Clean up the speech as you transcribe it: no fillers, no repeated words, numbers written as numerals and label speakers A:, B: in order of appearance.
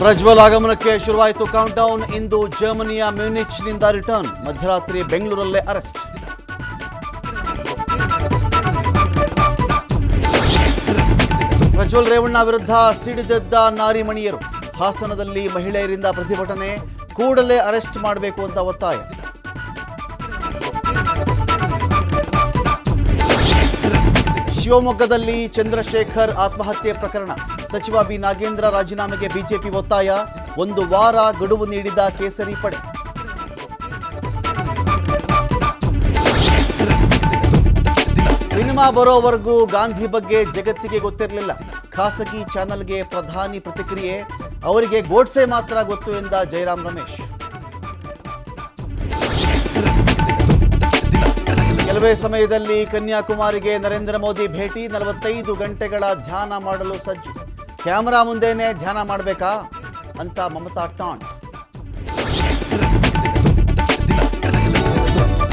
A: ಪ್ರಜ್ವಲ್ ಆಗಮನಕ್ಕೆ ಶುರುವಾಯಿತು count down. ಇಂದು ಜರ್ಮನಿಯ ಮ್ಯೂನಿಚ್ನಿಂದ return. ಮಧ್ಯರಾತ್ರಿ ಬೆಂಗಳೂರಲ್ಲೇ ಅರೆಸ್ಟ್. ಪ್ರಜ್ವಲ್ ರೇವಣ್ಣ ವಿರುದ್ಧ ಸಿಡಿದೆದ್ದ ನಾರಿಮಣಿಯರು. ಹಾಸನದಲ್ಲಿ ಮಹಿಳೆಯರಿಂದ ಪ್ರತಿಭಟನೆ. ಕೂಡಲೇ ಅರೆಸ್ಟ್ ಮಾಡಬೇಕು ಅಂತ ಒತ್ತಾಯ. ಶಿವಮೊಗ್ಗದಲ್ಲಿ ಚಂದ್ರಶೇಖರ್ ಆತ್ಮಹತ್ಯೆ ಪ್ರಕರಣ. ಸಚಿವ ಬಿ ನಾಗೇಂದ್ರ ರಾಜೀನಾಮೆಗೆ ಬಿಜೆಪಿ ಒತ್ತಾಯ. 1 ವಾರ ಗಡುವು ನೀಡಿದ ಕೇಸರಿ ಪಡೆ. ಸಿನಿಮಾ ಬರೋವರೆಗೂ ಗಾಂಧಿ ಬಗ್ಗೆ ಜಗತ್ತಿಗೆ ಗೊತ್ತಿರಲಿಲ್ಲ. ಖಾಸಗಿ ಚಾನೆಲ್ಗೆ ಪ್ರಧಾನಿ ಪ್ರತಿಕ್ರಿಯೆ. ಅವರಿಗೆ ಗೋಡ್ಸೆ ಮಾತ್ರ ಗೊತ್ತು ಎಂದ ಜಯರಾಮ್ ರಮೇಶ್. ಕೆಲವೇ ಸಮಯದಲ್ಲಿ ಕನ್ಯಾಕುಮಾರಿಗೆ ನರೇಂದ್ರ ಮೋದಿ ಭೇಟಿ. 45 ಗಂಟೆಗಳ ಧ್ಯಾನ ಮಾಡಲು ಸಜ್ಜು. ಕ್ಯಾಮೆರಾ ಮುಂದೆನೇ ಧ್ಯಾನ ಮಾಡಬೇಕಾ ಅಂತ ಮಮತಾ ಟಾಂಟ್.